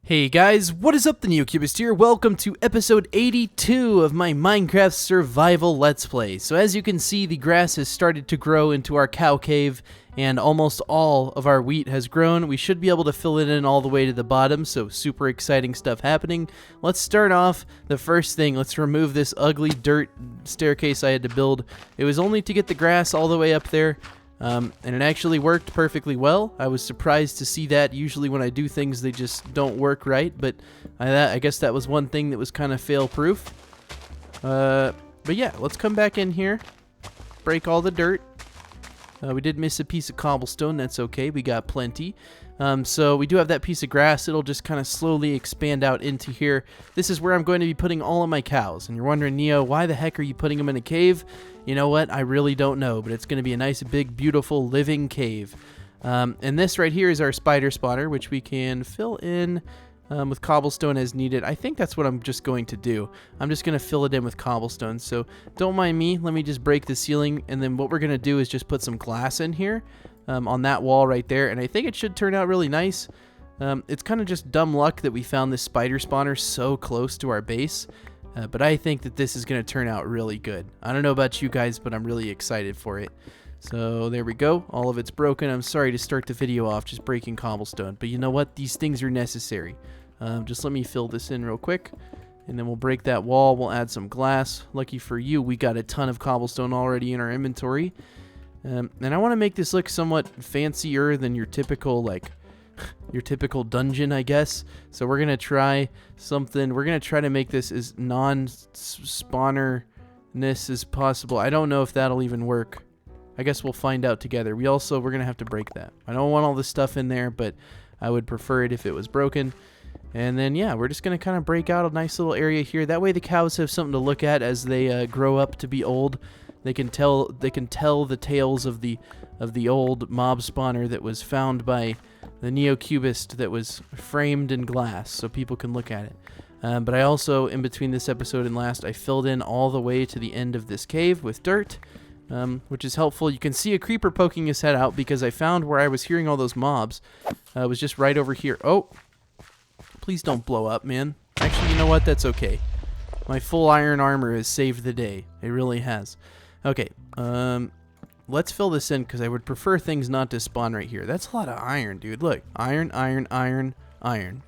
Hey guys, what is up? TheNeoCubest here. Welcome to episode 82 of my Minecraft survival Let's Play. So as you can see, the grass has started to grow into our cow cave, and almost all of our wheat has grown. We should be able to fill it in all the way to the bottom, so super exciting stuff happening. Let's start off. The first thing, let's remove this ugly dirt staircase I had to build. It was only to get the grass all the way up there. And it actually worked perfectly well. I was surprised to see that. Usually when I do things, they just don't work right, but I guess that was one thing that was kind of fail-proof. But yeah, let's come back in here, break all the dirt. We did miss a piece of cobblestone. That's okay. We got plenty. So we do have that piece of grass. It'll just kind of slowly expand out into here. This is where I'm going to be putting all of my cows. And you're wondering, Neo, why the heck are you putting them in a cave? You know what? I really don't know, but it's going to be a nice, big, beautiful, living cave. And this right here is our spider spawner, which we can fill in with cobblestone as needed. I think that's what I'm just going to do. I'm just going to fill it in with cobblestone. So don't mind me. Let me just break the ceiling, and then what we're going to do is just put some glass in here on that wall right there, and I think it should turn out really nice. It's kind of just dumb luck that we found this spider spawner so close to our base. But I think that this is going to turn out really good. I don't know about you guys, but I'm really excited for it. So there we go. All of it's broken. I'm sorry to start the video off just breaking cobblestone. But you know what? These things are necessary. Just let me fill this in real quick. And then we'll break that wall. We'll add some glass. Lucky for you, we got a ton of cobblestone already in our inventory. And I want to make this look somewhat fancier than your typical, your typical dungeon, I guess. So we're going to try something. We're going to try to make this as non-spawner-ness as possible. I don't know if that'll even work. I guess we'll find out together. We're going to have to break that. I don't want all this stuff in there, but I would prefer it if it was broken. And then, yeah, we're just going to kind of break out a nice little area here. That way the cows have something to look at as they grow up to be old. They can tell the tales of the old mob spawner that was found by the TheNeoCubest, that was framed in glass so people can look at it. But I also, in between this episode and last, I filled in all the way to the end of this cave with dirt, which is helpful. You can see a creeper poking his head out because I found where I was hearing all those mobs. It was just right over here. Oh, please don't blow up, man. Actually, you know what? That's okay. My full iron armor has saved the day. It really has. Okay, let's fill this in because I would prefer things not to spawn right here. That's a lot of iron, dude. Look, iron, iron, iron, iron.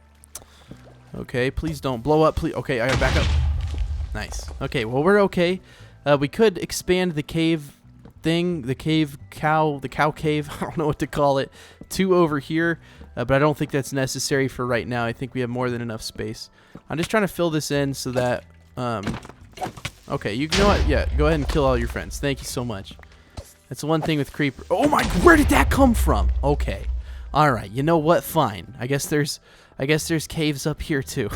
Okay, please don't blow up, please. Okay, I gotta back up. Nice. Okay, well, we're okay. We could expand the cave thing, the cow cave, I don't know what to call it, to over here, but I don't think that's necessary for right now. I think we have more than enough space. I'm just trying to fill this in so that, okay, you know what? Yeah, go ahead and kill all your friends. Thank you so much. That's the one thing with creeper. Oh my, where did that come from? Okay. All right. You know what? Fine. I guess there's caves up here too.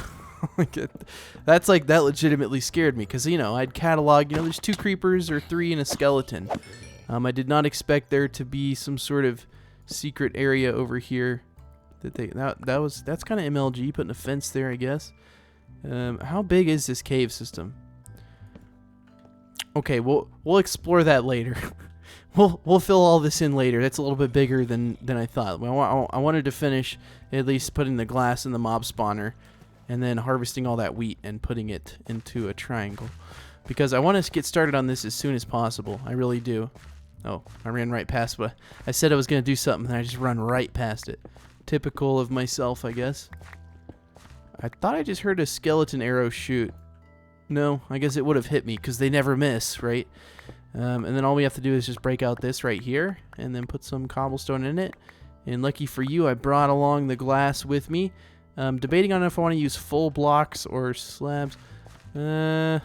That legitimately scared me because, I'd catalog, there's 2 creepers or 3 and a skeleton. I did not expect there to be some sort of secret area over here that's kind of MLG, putting a fence there, I guess. How big is this cave system? Okay, we'll explore that later. We'll fill all this in later. That's a little bit bigger than I thought. I wanted to finish at least putting the glass in the mob spawner, and then harvesting all that wheat and putting it into a triangle, because I want to get started on this as soon as possible. I really do. Oh, I ran right past what I said I was going to do something, and I just run right past it. Typical of myself, I guess. I thought I just heard a skeleton arrow shoot. No, I guess it would have hit me because they never miss, right? And then all we have to do is just break out this right here and then put some cobblestone in it. And lucky for you, I brought along the glass with me. Debating on if I want to use full blocks or slabs. I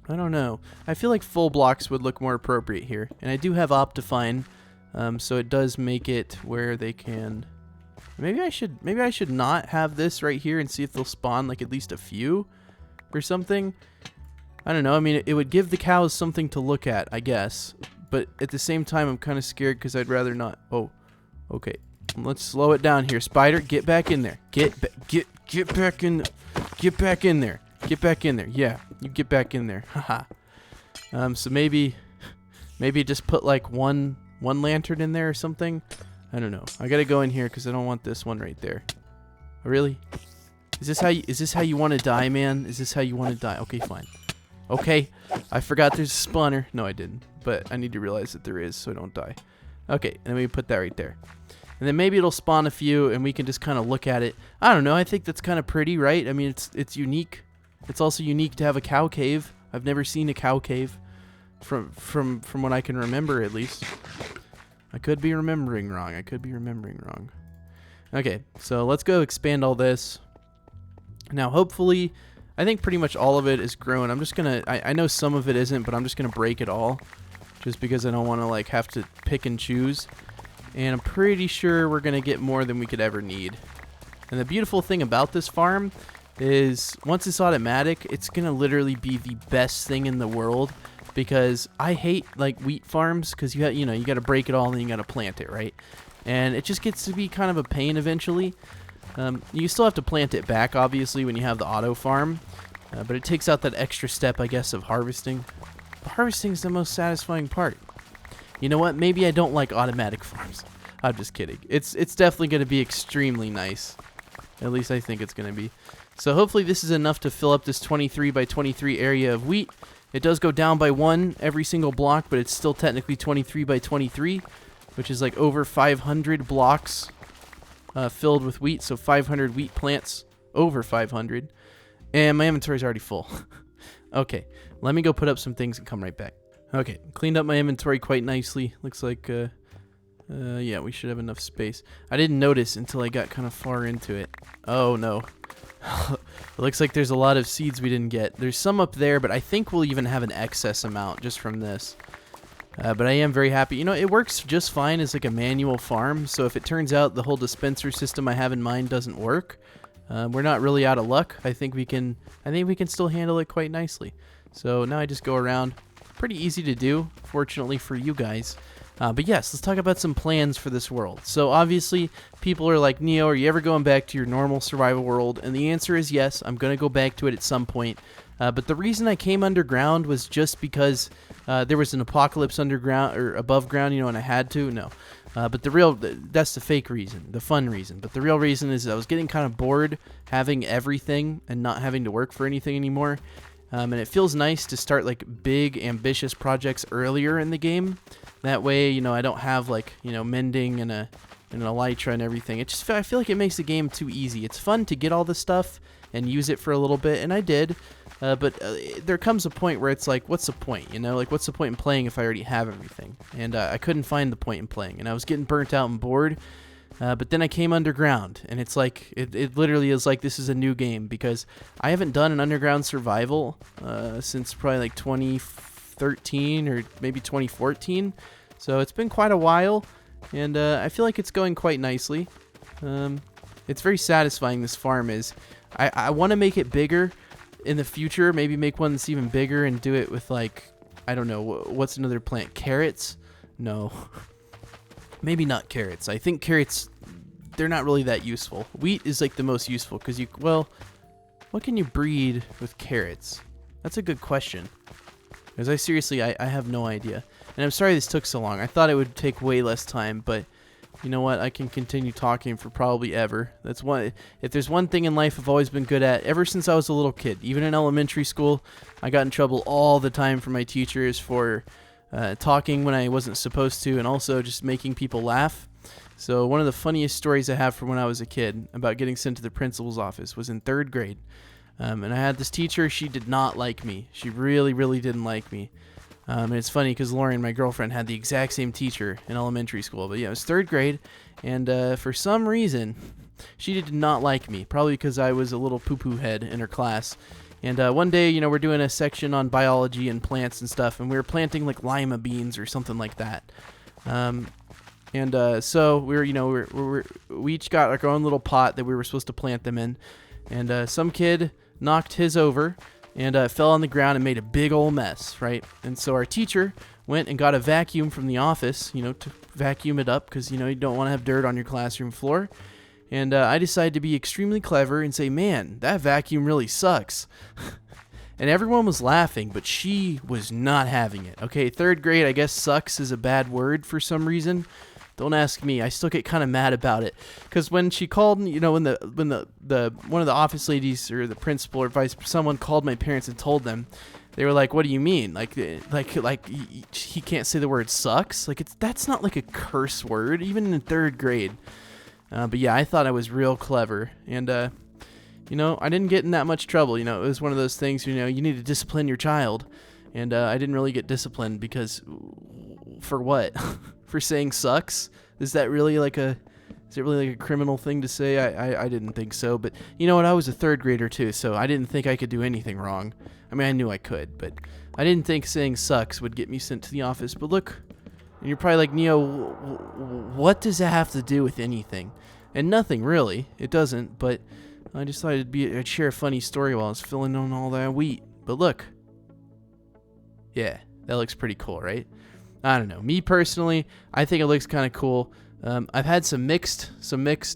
don't know. I feel like full blocks would look more appropriate here. And I do have Optifine, so it does make it where they can... Maybe I should not have this right here and see if they'll spawn like at least a few or something. I don't know. I mean, it would give the cows something to look at, I guess. But at the same time, I'm kind of scared because I'd rather not. Oh, okay. Let's slow it down here. Spider, get back in there. Get back in. Get back in there. Get back in there. Yeah, you get back in there. Haha. So maybe just put like one lantern in there or something. I don't know. I gotta go in here because I don't want this one right there. Oh, really? Is this how you want to die, man? Is this how you want to die? Okay, fine. Okay, I forgot there's a spawner. No, I didn't. But I need to realize that there is so I don't die. Okay, and then we put that right there. And then maybe it'll spawn a few and we can just kind of look at it. I don't know, I think that's kind of pretty, right? I mean, it's unique. It's also unique to have a cow cave. I've never seen a cow cave from what I can remember, at least. I could be remembering wrong. Okay, so let's go expand all this. Now, hopefully, I think pretty much all of it is grown. I'm just going to, I know some of it isn't, but I'm just going to break it all. Just because I don't want to, like, have to pick and choose. And I'm pretty sure we're going to get more than we could ever need. And the beautiful thing about this farm is once it's automatic, it's going to literally be the best thing in the world. Because I hate, like, wheat farms because you got to break it all and then you got to plant it, right? And it just gets to be kind of a pain eventually. You still have to plant it back, obviously, when you have the auto farm. But it takes out that extra step, I guess, of harvesting. But harvesting is the most satisfying part. You know what? Maybe I don't like automatic farms. I'm just kidding. It's definitely going to be extremely nice. At least I think it's going to be. So hopefully this is enough to fill up this 23 by 23 area of wheat. It does go down by 1 every single block, but it's still technically 23 by 23, which is like over 500 blocks filled with wheat. So 500 wheat plants, over 500. And my inventory's already full. Okay, let me go put up some things and come right back. Okay, cleaned up my inventory quite nicely. Looks like, yeah, we should have enough space. I didn't notice until I got kind of far into it. Oh, no. It looks like there's a lot of seeds we didn't get. There's some up there, but I think we'll even have an excess amount just from this. But I am very happy. You know, it works just fine as like a manual farm. So if it turns out the whole dispenser system I have in mind doesn't work, we're not really out of luck. I think we can still handle it quite nicely. So now I just go around. Pretty easy to do, fortunately for you guys. But yes, let's talk about some plans for this world. So obviously, people are like, Neo, are you ever going back to your normal survival world? And the answer is yes, I'm going to go back to it at some point. But the reason I came underground was just because there was an apocalypse underground, or above ground, you know, and I had to. No. But that's the fake reason, the fun reason. But the real reason is I was getting kind of bored having everything and not having to work for anything anymore. And it feels nice to start like big, ambitious projects earlier in the game. That way, you know, I don't have like, you know, mending and an elytra and everything. I feel like it makes the game too easy. It's fun to get all this stuff and use it for a little bit, and I did. But there comes a point where it's like, what's the point? You know, like what's the point in playing if I already have everything? And I couldn't find the point in playing, and I was getting burnt out and bored. But then I came underground, and it's like, it literally is like this is a new game, because I haven't done an underground survival since probably like 2013 or maybe 2014. So it's been quite a while, and I feel like it's going quite nicely. It's very satisfying, this farm is. I want to make it bigger in the future, maybe make one that's even bigger and do it with like, I don't know, what's another plant? Carrots? No. Maybe not carrots. I think carrots, they're not really that useful. Wheat is like the most useful because well, what can you breed with carrots? That's a good question. Because I have no idea. And I'm sorry this took so long. I thought it would take way less time, but you know what? I can continue talking for probably ever. That's one. If there's one thing in life I've always been good at, ever since I was a little kid, even in elementary school, I got in trouble all the time from my teachers for talking when I wasn't supposed to, and also just making people laugh. So one of the funniest stories I have from when I was a kid about getting sent to the principal's office was in 3rd grade. And I had this teacher. She did not like me. She really, really didn't like me. And it's funny because Lauren, my girlfriend, had the exact same teacher in elementary school. But yeah, it was 3rd grade, and for some reason, she did not like me. Probably because I was a little poo-poo head in her class. And one day, you know, we're doing a section on biology and plants and stuff, and we were planting like lima beans or something like that. So we were, you know, we each got our own little pot that we were supposed to plant them in, and some kid knocked his over and fell on the ground and made a big old mess, right? And so our teacher went and got a vacuum from the office, you know, to vacuum it up because, you know, you don't want to have dirt on your classroom floor. And I decided to be extremely clever and say, man, that vacuum really sucks. And everyone was laughing, but she was not having it. Okay, 3rd grade, I guess sucks is a bad word for some reason. Don't ask me. I still get kind of mad about it, because when she called, when the one of the office ladies or the principal or someone called my parents and told them, they were like, "What do you mean? Like he can't say the word sucks? Like that's not like a curse word, even in 3rd grade." But yeah, I thought I was real clever, and I didn't get in that much trouble. It was one of those things. You need to discipline your child, and I didn't really get disciplined because for what? For saying sucks? Is it really like a criminal thing to say? I didn't think so. But you know what? I was a 3rd grader too, so I didn't think I could do anything wrong. I mean, I knew I could, but I didn't think saying sucks would get me sent to the office. But look, and you're probably like, Neo, what does that have to do with anything? And nothing really. It doesn't. But I just thought I'd share a funny story while I was filling on all that wheat. But look, yeah, that looks pretty cool, right? I don't know. Me personally, I think it looks kind of cool. I've had some mixed,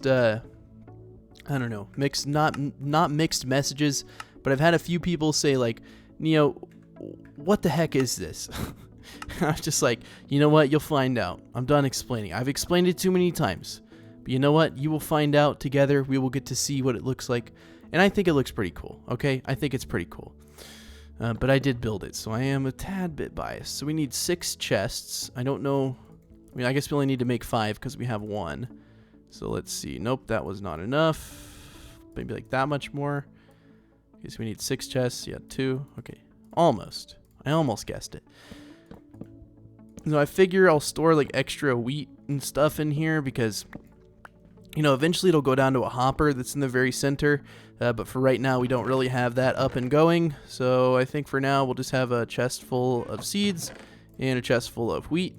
I don't know, not mixed messages, but I've had a few people say like, Neo, what the heck is this? I was just like, you know what? You'll find out. I'm done explaining. I've explained it too many times. But you know what? You will find out together. We will get to see what it looks like. And I think it looks pretty cool, okay? I think it's pretty cool. But I did build it, so I am a tad bit biased. So we need 6 chests. I don't know. I mean, I guess we only need to make 5 because we have 1. So let's see. Nope, that was not enough. Maybe like that much more. I guess we need 6 chests. Yeah, 2. Okay, almost. I almost guessed it. So I figure I'll store like extra wheat and stuff in here because, eventually it'll go down to a hopper that's in the very center. But for right now, we don't really have that up and going. So I think for now, we'll just have a chest full of seeds and a chest full of wheat.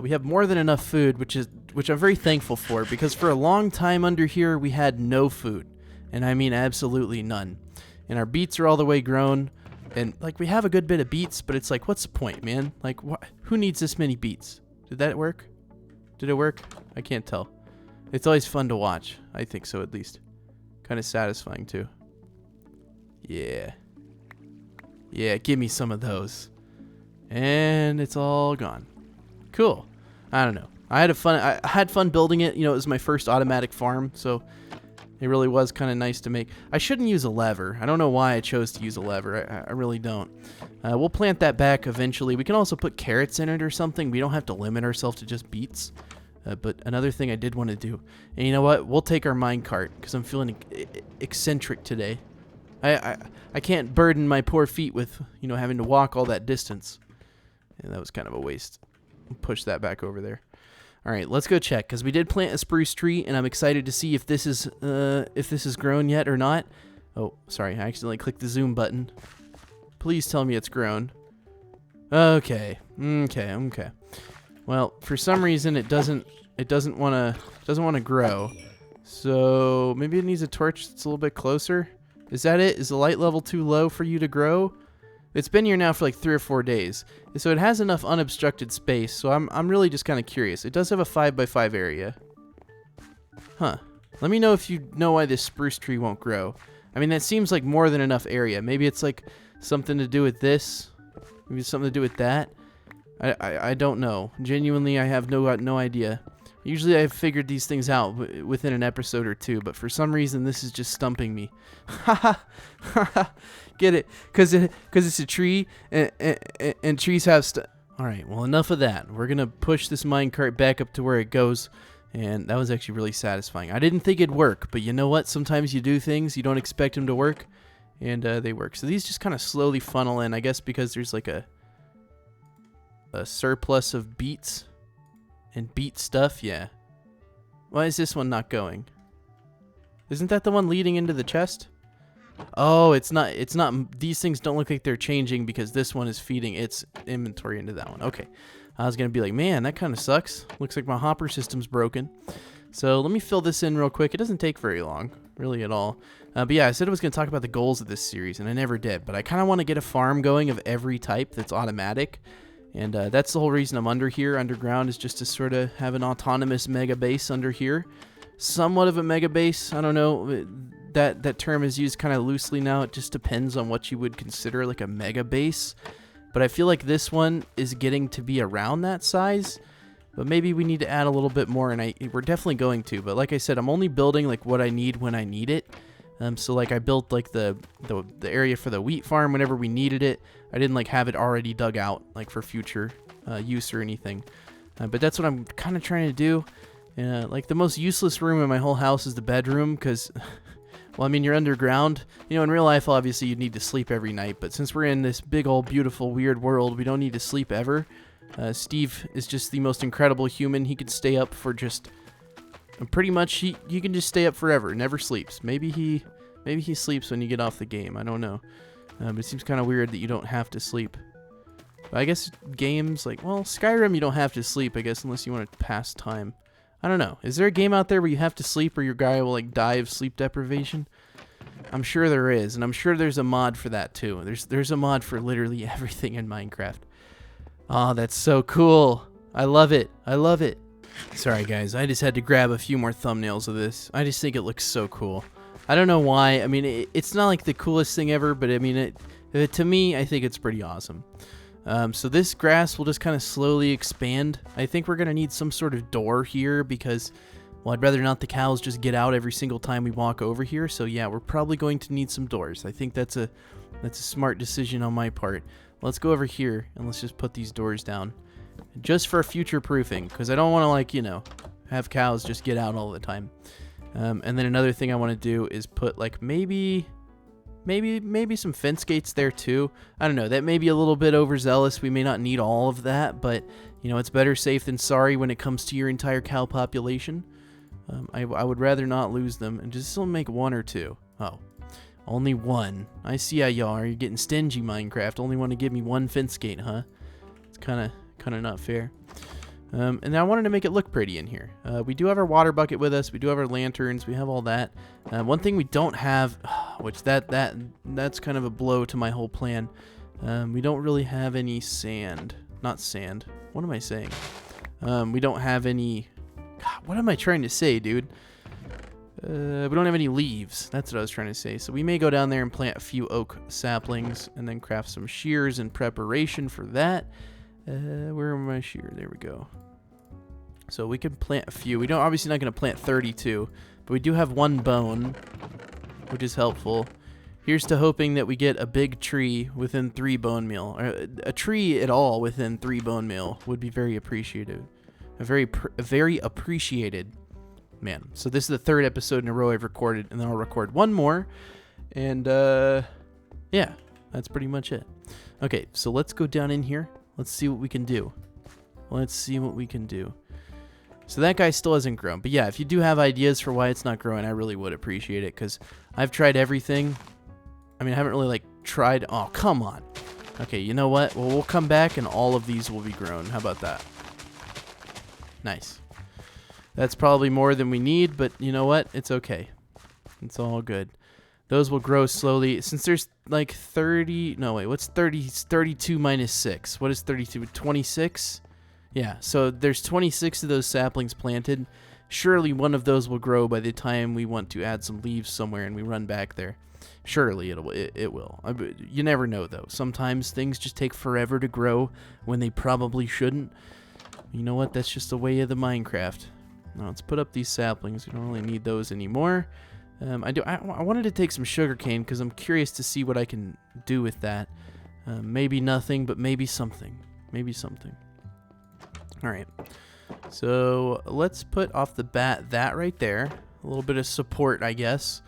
We have more than enough food, which I'm very thankful for, because for a long time under here, we had no food. And I mean absolutely none. And our beets are all the way grown. And like we have a good bit of beets, but it's like, what's the point, man? Like, who needs this many beets? Did that work? Did it work? I can't tell. It's always fun to watch. I think so, at least. Kind of satisfying, too. Yeah. Yeah, give me some of those. And it's all gone. Cool. I don't know. I had fun building it. It was my first automatic farm, so it really was kind of nice to make. I shouldn't use a lever. I don't know why I chose to use a lever. I really don't. We'll plant that back eventually. We can also put carrots in it or something. We don't have to limit ourselves to just beets. But another thing I did want to do, and you know what? We'll take our minecart because I'm feeling eccentric today. I can't burden my poor feet with having to walk all that distance. And that was kind of a waste. Push that back over there. All right, let's go check because we did plant a spruce tree, and I'm excited to see if this is grown yet or not. Oh, sorry, I accidentally clicked the zoom button. Please tell me it's grown. Okay. Well, for some reason it doesn't want to grow. So maybe it needs a torch that's a little bit closer. Is that it? Is the light level too low for you to grow? It's been here now for like 3 or 4 days. So it has enough unobstructed space. So I'm really just kind of curious. It does have a 5x5 area. Huh. Let me know if you know why this spruce tree won't grow. I mean, that seems like more than enough area. Maybe it's like something to do with this. Maybe it's something to do with that. I don't know. Genuinely, I have no idea. Usually I've figured these things out within an episode or 2, but for some reason this is just stumping me. Get it? Because it's a tree, and trees have Alright, well, enough of that. We're going to push this minecart back up to where it goes, and that was actually really satisfying. I didn't think it'd work, but you know what? Sometimes you do things, you don't expect them to work, and they work. So these just kind of slowly funnel in, I guess because there's like a surplus of beets and beet stuff. Yeah. Why is this one not going? Isn't that the one leading into the chest? Oh, it's not. These things don't look like they're changing because this one is feeding its inventory into that one. Okay. I was going to be like, man, that kind of sucks. Looks like my hopper system's broken. So let me fill this in real quick. It doesn't take very long, really at all. But yeah, I said I was going to talk about the goals of this series, and I never did. But I kind of want to get a farm going of every type that's automatic. And that's the whole reason I'm under here, underground, is just to sort of have an autonomous mega base under here. Somewhat of a mega base. I don't know. That term is used kind of loosely now. It just depends on what you would consider like a mega base. But I feel like this one is getting to be around that size. But maybe we need to add a little bit more, and we're definitely going to. But like I said, I'm only building like what I need when I need it. So like I built like the area for the wheat farm whenever we needed it. I didn't like have it already dug out like for future use or anything. But that's what I'm kind of trying to do. Like the most useless room in my whole house is the bedroom because, well, I mean, you're underground. You know, in real life, obviously, you'd need to sleep every night. But since we're in this big, old, beautiful, weird world, we don't need to sleep ever. Steve is just the most incredible human. He could stay up for just... pretty much, he can just stay up forever. Never sleeps. Maybe he sleeps when you get off the game. I don't know. But it seems kind of weird that you don't have to sleep. But I guess games like, well, Skyrim, you don't have to sleep, I guess, unless you want to pass time. I don't know. Is there a game out there where you have to sleep or your guy will like die of sleep deprivation? I'm sure there is, and I'm sure there's a mod for that too. There's a mod for literally everything in Minecraft. Oh, that's so cool. I love it. I love it. Sorry guys, I just had to grab a few more thumbnails of this. I just think it looks so cool. I don't know why. I mean, it's not like the coolest thing ever, but I mean, to me, I think it's pretty awesome. So this grass will just kind of slowly expand. I think we're going to need some sort of door here because, well, I'd rather not the cows just get out every single time we walk over here. So yeah, we're probably going to need some doors. I think that's a smart decision on my part. Let's go over here and let's just put these doors down. Just for future proofing, because I don't want to, like, you know, have cows just get out all the time. And then another thing I want to do is put, like, maybe some fence gates there too. I don't know, that may be a little bit overzealous. We may not need all of that, but, you know, it's better safe than sorry when it comes to your entire cow population. I would rather not lose them and just still make one or two. Oh, only one. I see how y'all are. You're getting stingy, Minecraft. Only want to give me one fence gate, huh? It's kind of not fair. And I wanted to make it look pretty in here. We do have our water bucket with us. We do have our lanterns. We have all that. One thing we don't have, which that's kind of a blow to my whole plan. We don't really have any sand. Not sand. What am I saying? We don't have any... God, what am I trying to say, dude? We don't have any leaves. That's what I was trying to say. So we may go down there and plant a few oak saplings and then craft some shears in preparation for that. Where are my shears? There we go. So we can plant a few. We don't obviously not going to plant 32, but we do have one bone, which is helpful. Here's to hoping that we get a big tree within 3 bone meal. Or a tree at all within 3 bone meal would be very appreciative. A very appreciated. Man, so this is the 3rd episode in a row I've recorded, and then I'll record one more. And, yeah, that's pretty much it. Okay, so let's go down in here. Let's see what we can do. Let's see what we can do. So that guy still hasn't grown. But yeah, if you do have ideas for why it's not growing, I really would appreciate it. Because I've tried everything. I mean, I haven't really, like, tried... Oh, come on. Okay, you know what? Well, we'll come back and all of these will be grown. How about that? Nice. That's probably more than we need, but you know what? It's okay. It's all good. Those will grow slowly. Since there's like 30... No, wait. What's 30? 32 minus 6. What is 32? 26? Yeah, so there's 26 of those saplings planted. Surely one of those will grow by the time we want to add some leaves somewhere and we run back there. Surely it will. You never know, though. Sometimes things just take forever to grow when they probably shouldn't. You know what? That's just the way of the Minecraft. Now let's put up these saplings. We don't really need those anymore. I wanted to take some sugarcane because I'm curious to see what I can do with that. Maybe nothing, but maybe something. Maybe something. All right. So let's put off the bat that right there. A little bit of support, I guess.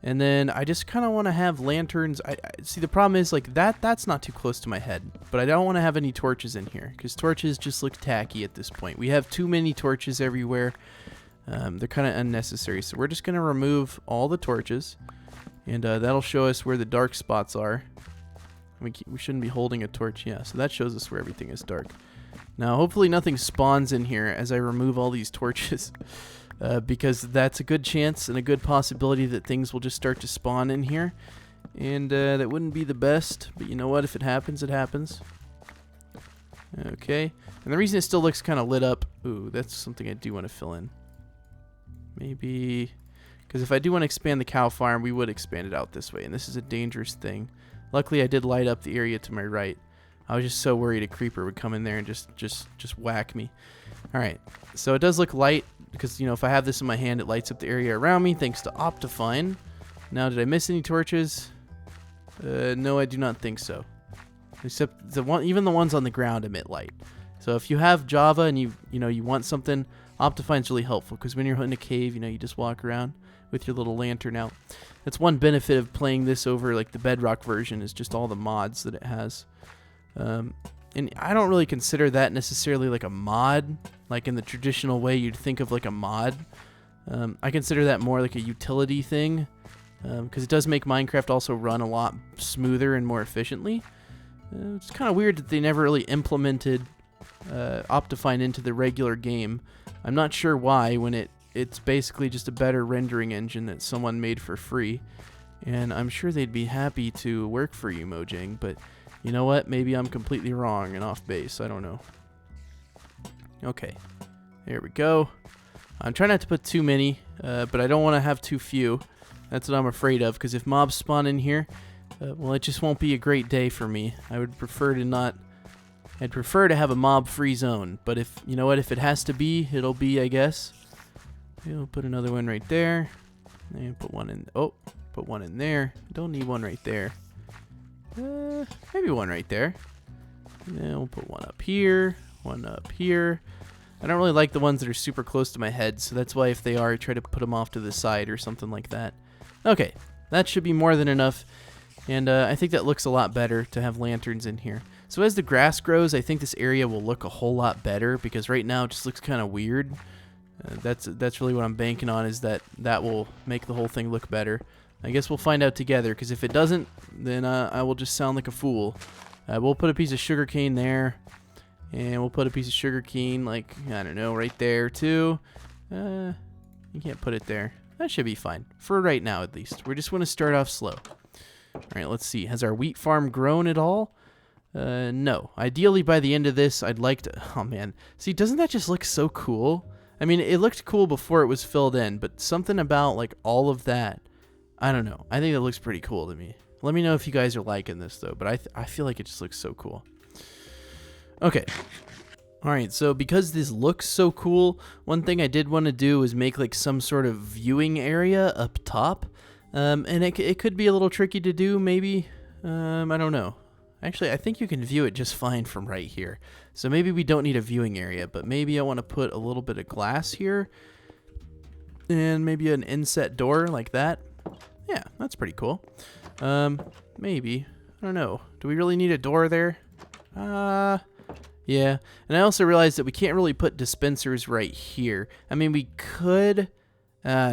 And then I just kind of want to have lanterns. I see, the problem is like that's not too close to my head, but I don't want to have any torches in here because torches just look tacky at this point. We have too many torches everywhere. They're kind of unnecessary. So we're just going to remove all the torches, and that'll show us where the dark spots are. We shouldn't be holding a torch. Yeah, so that shows us where everything is dark. Now, hopefully nothing spawns in here as I remove all these torches. Because that's a good chance and a good possibility that things will just start to spawn in here. And that wouldn't be the best, but you know what? If it happens, it happens. Okay. And the reason it still looks kind of lit up... Ooh, that's something I do want to fill in. Maybe... Because if I do want to expand the cow farm, we would expand it out this way. And this is a dangerous thing. Luckily, I did light up the area to my right. I was just so worried a creeper would come in there and just whack me. All right, so it does look light because, you know, if I have this in my hand, it lights up the area around me thanks to Optifine. Now, did I miss any torches? No, I do not think so. Except even the ones on the ground emit light. So if you have Java and you want something, Optifine's really helpful because when you're in a cave, you just walk around with your little lantern out. That's one benefit of playing this over like the Bedrock version, is just all the mods that it has. And I don't really consider that necessarily like a mod, like in the traditional way you'd think of like a mod. I consider that more like a utility thing, because it does make Minecraft also run a lot smoother and more efficiently. It's kind of weird that they never really implemented Optifine into the regular game. I'm not sure why, when it's basically just a better rendering engine that someone made for free. And I'm sure they'd be happy to work for you, Mojang, but you know what? Maybe I'm completely wrong and off base. I don't know. Okay, there we go. I'm trying not to put too many, but I don't want to have too few. That's what I'm afraid of, because if mobs spawn in here, well, it just won't be a great day for me. I would prefer to not... I'd prefer to have a mob-free zone, but if, you know what, if it has to be, it'll be, I guess. We'll put another one right there. And put one in... Oh, put one in there. Don't need one right there. Maybe one right there. And then we'll put one up here. One up here. I don't really like the ones that are super close to my head, so that's why if they are, I try to put them off to the side or something like that. Okay, that should be more than enough. And I think that looks a lot better to have lanterns in here. So as the grass grows, I think this area will look a whole lot better, because right now it just looks kind of weird. That's really what I'm banking on, is that will make the whole thing look better. I guess we'll find out together, because if it doesn't, then I will just sound like a fool. We'll put a piece of sugarcane there, and we'll put a piece of sugarcane, like, I don't know, right there too. You can't put it there. That should be fine, for right now at least. We just want to start off slow. Alright, let's see. Has our wheat farm grown at all? No. Ideally, by the end of this, I'd like to... Oh, man. See, doesn't that just look so cool? I mean, it looked cool before it was filled in, but something about, like, all of that, I don't know. I think it looks pretty cool to me. Let me know if you guys are liking this, though, but I feel like it just looks so cool. Okay. Alright, so because this looks so cool, one thing I did want to do is make, like, some sort of viewing area up top. And it could be a little tricky to do, maybe. I don't know. Actually, I think you can view it just fine from right here. So maybe we don't need a viewing area, but maybe I want to put a little bit of glass here. And maybe an inset door like that. Yeah, that's pretty cool. Maybe. I don't know. Do we really need a door there? Yeah. And I also realized that we can't really put dispensers right here. I mean, we could...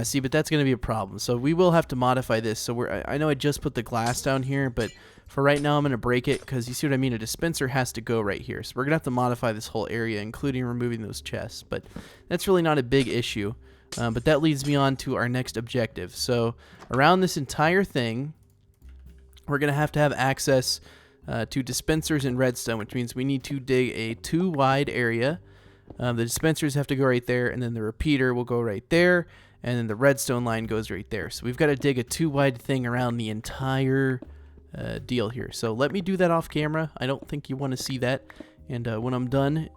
see, but that's going to be a problem. So we will have to modify this. So I know I just put the glass down here, but for right now I'm going to break it, because you see what I mean? A dispenser has to go right here. So we're going to have to modify this whole area, including removing those chests. But that's really not a big issue. But that leads me on to our next objective. So around this entire thing, we're going to have access to dispensers and redstone, which means we need to dig a 2-wide area. The dispensers have to go right there, and then the repeater will go right there. And then the redstone line goes right there. So we've got to dig a 2-wide thing around the entire deal here. So let me do that off camera. I don't think you want to see that. And when I'm done,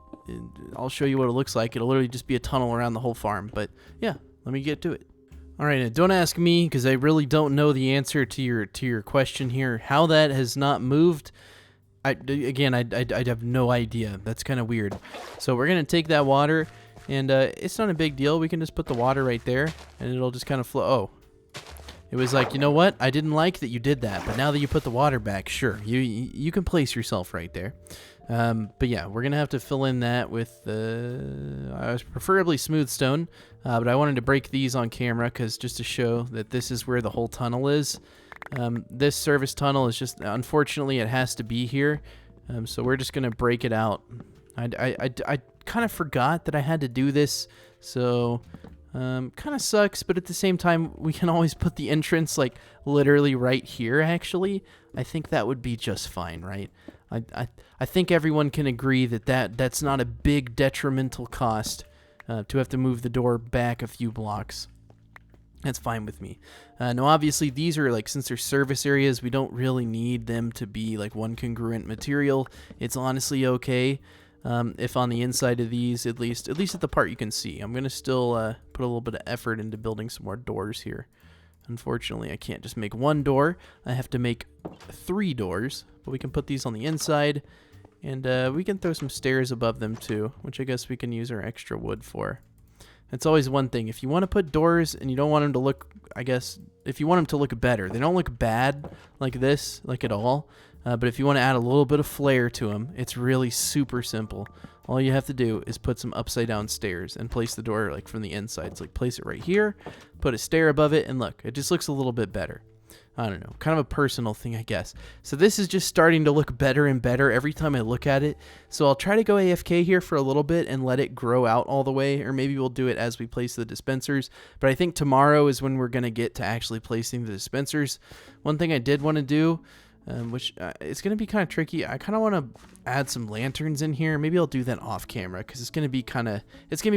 I'll show you what it looks like. It'll literally just be a tunnel around the whole farm. But yeah, let me get to it. All right, don't ask me, because I really don't know the answer to your question here. How that has not moved, I have no idea. That's kind of weird. So we're going to take that water, and it's not a big deal. We can just put the water right there, and it'll just kind of flow. Oh, it was like, you know what? I didn't like that you did that, but now that you put the water back, sure, you can place yourself right there. But yeah, we're going to have to fill in that with preferably smooth stone, but I wanted to break these on camera just to show that this is where the whole tunnel is. This service tunnel is just, unfortunately, it has to be here, so we're just going to break it out. I kind of forgot that I had to do this, so kind of sucks, but at the same time, we can always put the entrance, like, literally right here, actually. I think that would be just fine, right? I think everyone can agree that's not a big detrimental cost to have to move the door back a few blocks. That's fine with me. Now, obviously, these are like, since they're service areas, we don't really need them to be like one congruent material. It's honestly okay if on the inside of these, at least at the part you can see. I'm gonna still put a little bit of effort into building some more doors here. Unfortunately, I can't just make one door. I have to make 3 doors, but we can put these on the inside, and we can throw some stairs above them too, which I guess we can use our extra wood for. It's always one thing. If you want to put doors and you don't want them to look, I guess, if you want them to look better, they don't look bad like this, like at all. But if you want to add a little bit of flair to them, it's really super simple. All you have to do is put some upside down stairs and place the door like from the inside. It's like place it right here, put a stair above it, and look, it just looks a little bit better. I don't know, kind of a personal thing, I guess. So this is just starting to look better and better every time I look at it. So I'll try to go AFK here for a little bit and let it grow out all the way, or maybe we'll do it as we place the dispensers. But I think tomorrow is when we're going to get to actually placing the dispensers. One thing I did want to do, which it's going to be kind of tricky, I kind of want to add some lanterns in here. Maybe I'll do that off camera, because it's going to be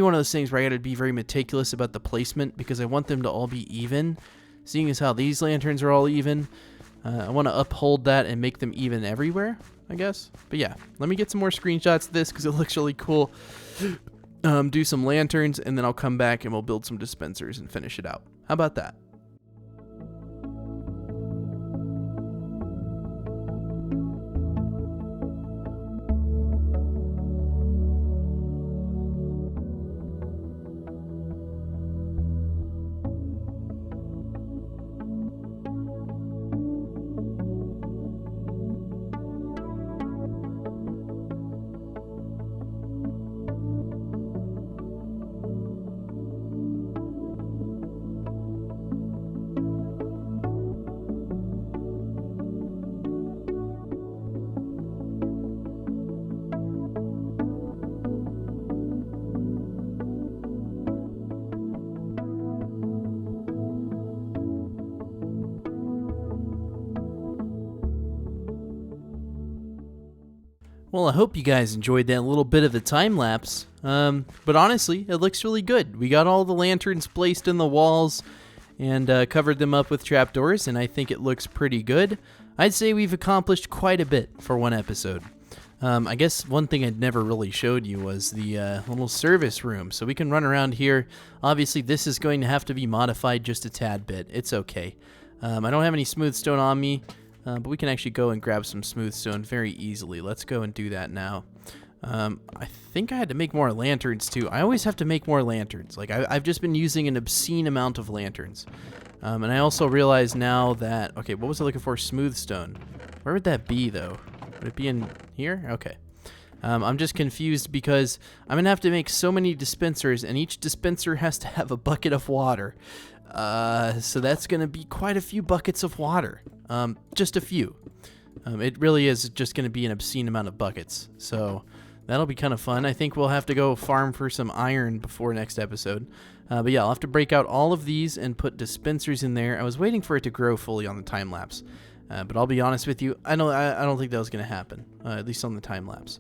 one of those things where I got to be very meticulous about the placement, because I want them to all be even. Seeing as how these lanterns are all even, I want to uphold that and make them even everywhere, I guess. But yeah, let me get some more screenshots of this because it looks really cool. Do some lanterns, and then I'll come back and we'll build some dispensers and finish it out. How about that? Well, I hope you guys enjoyed that little bit of the time lapse. But honestly, it looks really good. We got all the lanterns placed in the walls and covered them up with trapdoors, and I think it looks pretty good. I'd say we've accomplished quite a bit for one episode. I guess one thing I'd never really showed you was the little service room. So we can run around here. Obviously, this is going to have to be modified just a tad bit. It's okay. I don't have any smooth stone on me. But we can actually go and grab some smooth stone very easily. Let's go and do that now. I think I had to make more lanterns too. I always have to make more lanterns. Like I've just been using an obscene amount of lanterns. And I also realize now that, okay, what was I looking for? Smooth stone. Where would that be though? Would it be in here? Okay. I'm just confused because I'm going to have to make so many dispensers, and each dispenser has to have a bucket of water. So that's going to be quite a few buckets of water. Just a few. It really is just going to be an obscene amount of buckets. So that'll be kind of fun. I think we'll have to go farm for some iron before next episode. But yeah, I'll have to break out all of these and put dispensers in there. I was waiting for it to grow fully on the time lapse. But I'll be honest with you, I don't think that was going to happen, at least on the time lapse.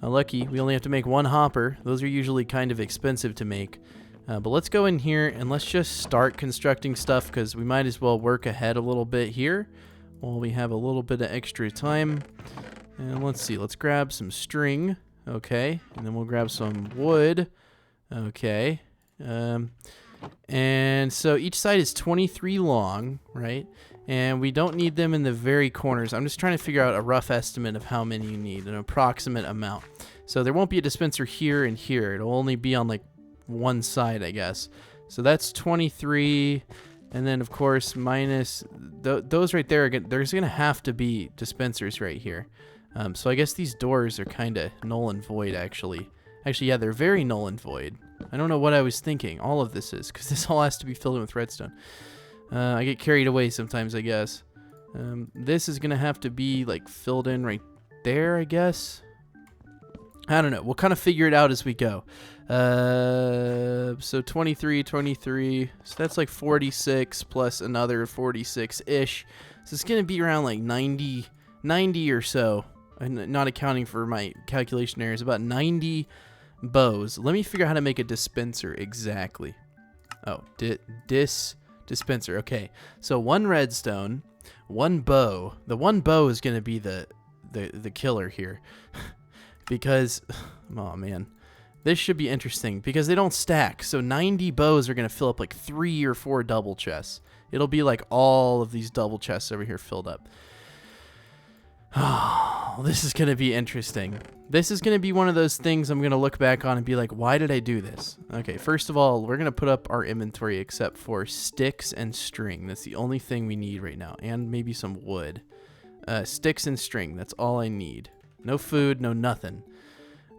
Lucky, we only have to make 1 hopper. Those are usually kind of expensive to make. But let's go in here and let's just start constructing stuff, because we might as well work ahead a little bit here while we have a little bit of extra time. And let's see, let's grab some string. Okay, and then we'll grab some wood. Okay. And so each side is 23 long, right? And we don't need them in the very corners. I'm just trying to figure out a rough estimate of how many you need, an approximate amount. So there won't be a dispenser here and here. It'll only be on like one side, I guess. So that's 23, and then of course minus those right there. There's gonna have to be dispensers right here. So I guess these doors are kind of null and void, actually. Yeah, they're very null and void. I don't know what I was thinking. All of this is, because this all has to be filled in with redstone. I get carried away sometimes, I guess. This is gonna have to be like filled in right there, I guess. I don't know. We'll kind of figure it out as we go. So 23, so that's like 46 plus another 46-ish. So it's going to be around like 90 or so. And not accounting for my calculation errors, about 90 bows. Let me figure out how to make a dispenser exactly. Oh, dispenser. Okay, so 1 redstone, 1 bow. The 1 bow is going to be the killer here. Because, oh man, this should be interesting because they don't stack. So 90 bows are going to fill up like 3 or 4 double chests. It'll be like all of these double chests over here filled up. Oh, this is going to be interesting. This is going to be one of those things I'm going to look back on and be like, why did I do this? Okay, first of all, we're going to put up our inventory except for sticks and string. That's the only thing we need right now. And maybe some wood. Sticks and string. That's all I need. No food, no nothing.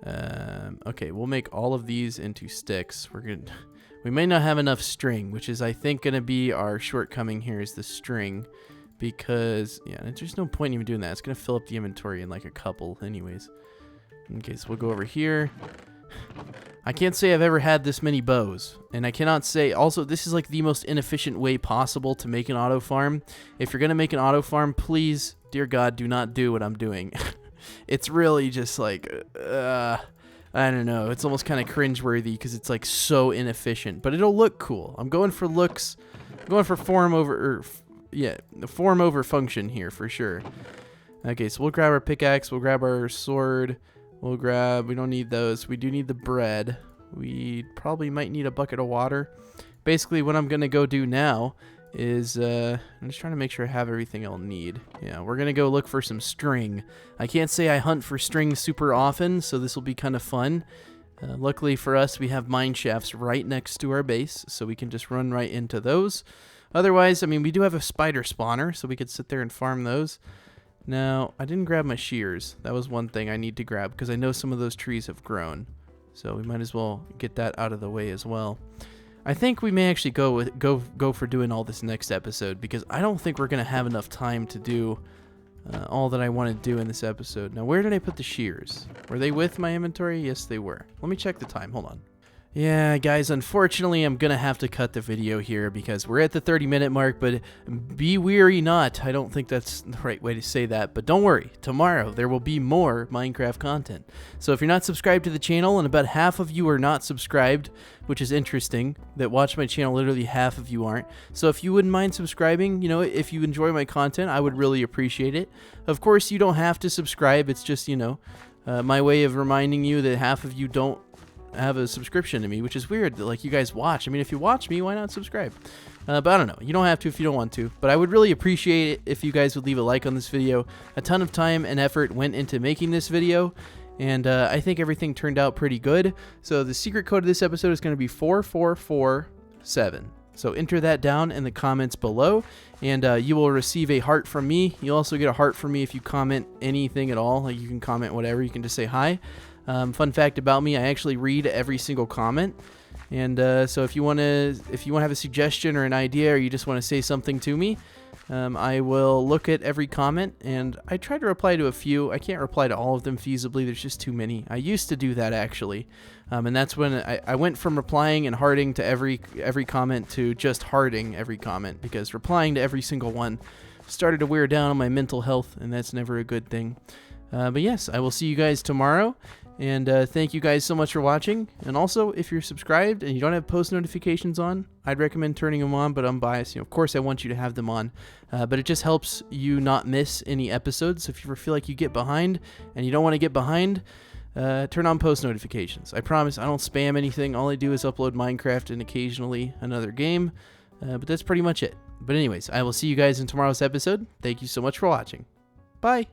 Okay, we'll make all of these into sticks. We may not have enough string, which is, I think, going to be our shortcoming here is the string. Because, yeah, there's no point in even doing that. It's going to fill up the inventory in like a couple anyways. Okay, so we'll go over here. I can't say I've ever had this many bows. And I cannot say, also, this is like the most inefficient way possible to make an auto farm. If you're going to make an auto farm, please, dear God, do not do what I'm doing. It's really just like, I don't know. It's almost kind of cringeworthy because it's like so inefficient. But it'll look cool. I'm going for looks. I'm going for form over... Yeah, the form over function here for sure. Okay, so we'll grab our pickaxe. We'll grab our sword. We don't need those. We do need the bread. We probably might need a bucket of water. Basically, what I'm going to go do now is, I'm just trying to make sure I have everything I'll need. Yeah, we're going to go look for some string. I can't say I hunt for string super often, so this will be kind of fun. Luckily for us, we have mine shafts right next to our base, so we can just run right into those. Otherwise, I mean, we do have a spider spawner, so we could sit there and farm those. Now, I didn't grab my shears. That was one thing I need to grab, because I know some of those trees have grown. So we might as well get that out of the way as well. I think we may actually go for doing all this next episode, because I don't think we're going to have enough time to do all that I want to do in this episode. Now, where did I put the shears? Were they with my inventory? Yes, they were. Let me check the time. Hold on. Yeah, guys, unfortunately, I'm going to have to cut the video here because we're at the 30-minute mark, but be weary not. I don't think that's the right way to say that, but don't worry. Tomorrow, there will be more Minecraft content. So if you're not subscribed to the channel, and about half of you are not subscribed, which is interesting, that watch my channel, literally half of you aren't. So if you wouldn't mind subscribing, you know, if you enjoy my content, I would really appreciate it. Of course, you don't have to subscribe. It's just, you know, my way of reminding you that half of you don't have a subscription to me, which is weird that like you guys watch. I mean, if you watch me, why not subscribe? But I don't know. You don't have to if you don't want to. But I would really appreciate it if you guys would leave a like on this video. A ton of time and effort went into making this video, and I think everything turned out pretty good. So the secret code of this episode is going to be 4447. So enter that down in the comments below, and you will receive a heart from me. You'll also get a heart from me if you comment anything at all. Like you can comment whatever. You can just say hi. Fun fact about me, I actually read every single comment, and so if you want to have a suggestion or an idea, or you just want to say something to me, I will look at every comment, and I try to reply to a few. I can't reply to all of them feasibly. There's just too many. I used to do that actually, and that's when I went from replying and hearting to every comment to just hearting every comment, because replying to every single one started to wear down on my mental health, and that's never a good thing. But yes, I will see you guys tomorrow. And thank you guys so much for watching. And also, if you're subscribed and you don't have post notifications on, I'd recommend turning them on, but I'm biased. You know, of course, I want you to have them on. But it just helps you not miss any episodes. So if you ever feel like you get behind and you don't want to get behind, turn on post notifications. I promise I don't spam anything. All I do is upload Minecraft and occasionally another game. But that's pretty much it. But anyways, I will see you guys in tomorrow's episode. Thank you so much for watching. Bye.